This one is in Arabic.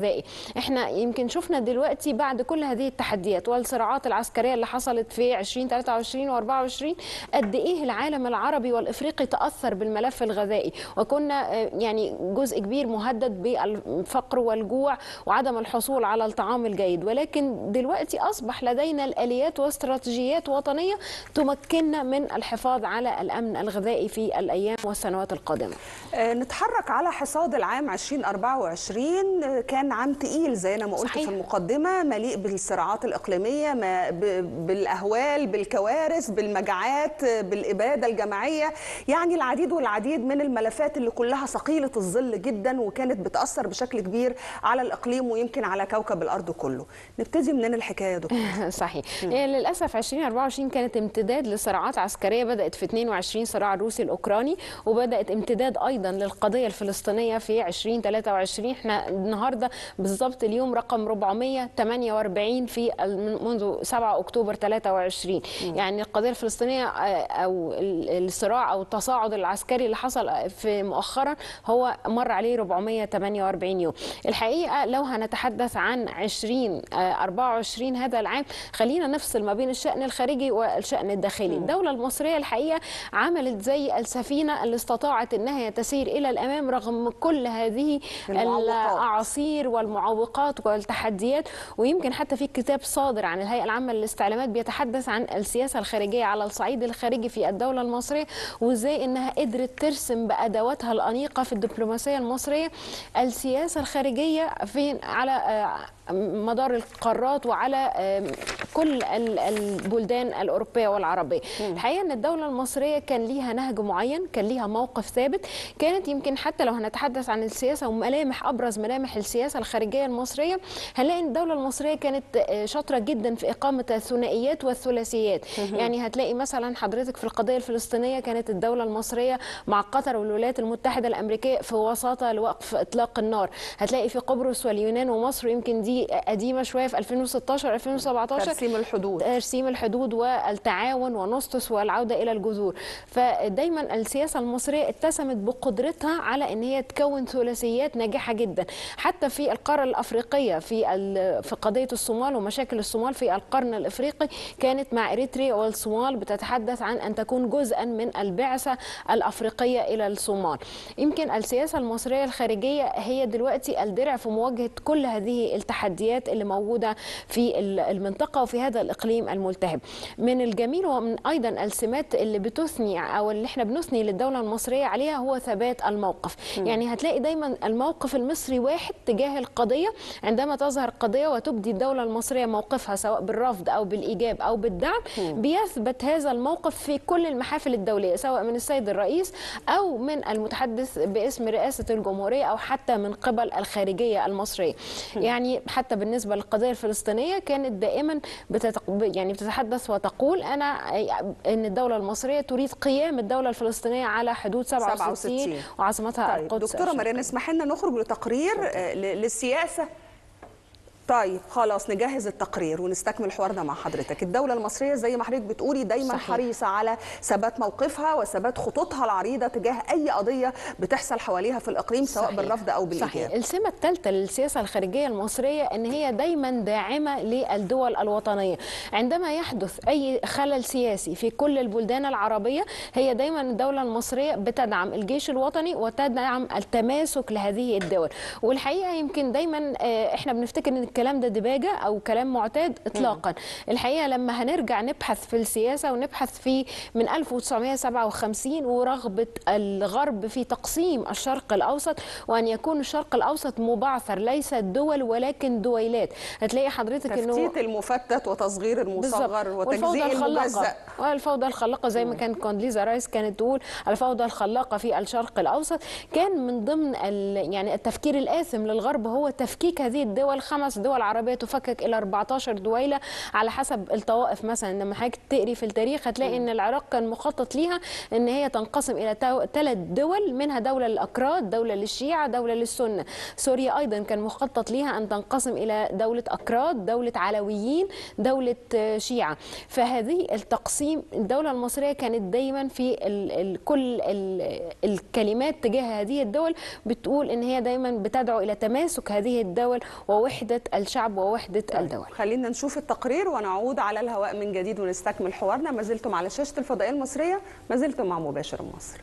الغذائي. احنا يمكن شفنا دلوقتي بعد كل هذه التحديات والصراعات العسكريه اللي حصلت في 2023 و24 قد ايه العالم العربي والافريقي تاثر بالملف الغذائي، وكنا يعني جزء كبير مهدد بالفقر والجوع وعدم الحصول على الطعام الجيد، ولكن دلوقتي اصبح لدينا الاليات واستراتيجيات وطنيه تمكننا من الحفاظ على الامن الغذائي في الايام والسنوات القادمه. نتحرك على حصاد العام 2024. كان عام تقيل زي ما قلت في المقدمة، مليء بالصراعات الإقليمية، بالأهوال، بالكوارث، بالمجاعات، بالإبادة الجماعية، يعني العديد والعديد من الملفات اللي كلها ثقيلة الظل جدا وكانت بتأثر بشكل كبير على الإقليم ويمكن على كوكب الأرض كله. نبتدي منين الحكاية يا دكتور؟ صحيح. للأسف 2024 كانت امتداد لصراعات عسكرية بدأت في 22 صراع الروسي الأوكراني، وبدأت امتداد أيضا للقضية الفلسطينية في 2023. احنا النهارده بالضبط اليوم رقم 448 في منذ 7 أكتوبر 23. يعني القضية الفلسطينية أو الصراع أو التصاعد العسكري اللي حصل في مؤخرا هو مر عليه 448 يوم. الحقيقة لو هنتحدث عن 2024 هذا العام، خلينا نفصل ما بين الشأن الخارجي والشأن الداخلي. الدولة المصرية الحقيقة عملت زي السفينة اللي استطاعت أنها تسير إلى الأمام رغم كل هذه الأعاصير والمعوقات والتحديات. ويمكن حتى في كتاب صادر عن الهيئة العامة للاستعلامات بيتحدث عن السياسة الخارجية على الصعيد الخارجي في الدولة المصرية، وإزاي أنها قدرت ترسم بأدواتها الأنيقة في الدبلوماسية المصرية السياسة الخارجية على مدار القارات وعلى كل البلدان الأوروبية والعربية. الحقيقة أن الدولة المصرية كان ليها نهج معين، كان ليها موقف ثابت. كانت يمكن حتى لو هنتحدث عن السياسة وملامح أبرز ملامح السياسة الخارجية المصرية، هنلاقي أن الدولة المصرية كانت شاطرة جدا في إقامة الثنائيات والثلاثيات. يعني هتلاقي مثلا حضرتك في القضية الفلسطينية كانت الدولة المصرية مع قطر والولايات المتحدة الأمريكية في وساطة لوقف إطلاق النار. هتلاقي في قبرص واليونان ومصر، يمكن دي قديمة شوية، في 2016 2017 ترسيم الحدود والتعاون ونسطس والعودة إلى الجذور. فدايما السياسة المصرية اتسمت بقدرتها على أن هي تكون ثلاثيات ناجحة جدا. حتى في القارة الأفريقية في قضية الصومال ومشاكل الصومال في القرن الأفريقي كانت مع إريتريا والصومال بتتحدث عن أن تكون جزءا من البعثة الأفريقية إلى الصومال. يمكن السياسة المصرية الخارجية هي دلوقتي الدرع في مواجهة كل هذه التحديات اللي موجودة في المنطقة وفي هذا الإقليم الملتهب. من الجميل ومن أيضا السمات اللي بتثني أو اللي احنا بنثني للدولة المصرية عليها هو ثبات الموقف. يعني هتلاقي دايما الموقف المصري واحد تجاه القضية. عندما تظهر قضية وتبدي الدولة المصرية موقفها سواء بالرفض أو بالإيجاب أو بالدعم، بيثبت هذا الموقف في كل المحافل الدولية، سواء من السيد الرئيس أو من المتحدث باسم رئاسة الجمهورية أو حتى من قبل الخارجية المصرية. يعني حتى بالنسبة للقضية الفلسطينية كانت دائما بتتحدث وتقول أن الدولة المصرية تريد قيام الدولة الفلسطينية على حدود 67 وعاصمتها القدس. دكتورة مريان، اسمح لنا نخرج لتقرير للسياسة. طيب خلاص نجهز التقرير ونستكمل حوارنا مع حضرتك. الدولة المصرية زي ما حضرتك بتقولي دايما حريصة على ثبات موقفها وثبات خطوطها العريضة تجاه أي قضية بتحصل حواليها في الإقليم، سواء بالرفض أو بالإيجاب. صحيح. السمة الثالثة للسياسة الخارجية المصرية أن هي دايما داعمة للدول الوطنية. عندما يحدث أي خلل سياسي في كل البلدان العربية، هي دايما الدولة المصرية بتدعم الجيش الوطني وتدعم التماسك لهذه الدول. والحقيقة يمكن دايما احنا بنفتكر ان الكلام ده دباجة أو كلام معتاد إطلاقا. الحقيقة لما هنرجع نبحث في السياسة ونبحث في من 1957 ورغبة الغرب في تقسيم الشرق الأوسط وأن يكون الشرق الأوسط مبعثر ليس دول ولكن دويلات، هتلاقي حضرتك إنه تفتيت المفتت وتصغير المصغر وتجزيء المجزأ والفوضى الخلاقة زي ما كانت كوندليزا رايس كانت تقول الفوضى الخلاقة في الشرق الأوسط. كان من ضمن يعني التفكير الآثم للغرب هو تفكيك هذه الدول 5 دول الدول العربيه تفكك الى 14 دويله على حسب الطوائف. مثلا لما حضرتك تقري في التاريخ هتلاقي ان العراق كان مخطط ليها ان هي تنقسم الى 3 دول، منها دوله للاكراد، دوله للشيعه، دوله للسنه. سوريا ايضا كان مخطط ليها ان تنقسم الى دوله اكراد، دوله علويين، دوله شيعه. فهذه التقسيم الدوله المصريه كانت دايما في كل الكلمات تجاه هذه الدول بتقول ان هي دايما بتدعو الى تماسك هذه الدول ووحده الشعب ووحده الدول. خلينا نشوف التقرير ونعود على الهواء من جديد ونستكمل حوارنا. ما زلتم على شاشه الفضائيه المصريه، ما زلتم مع مباشر مصر.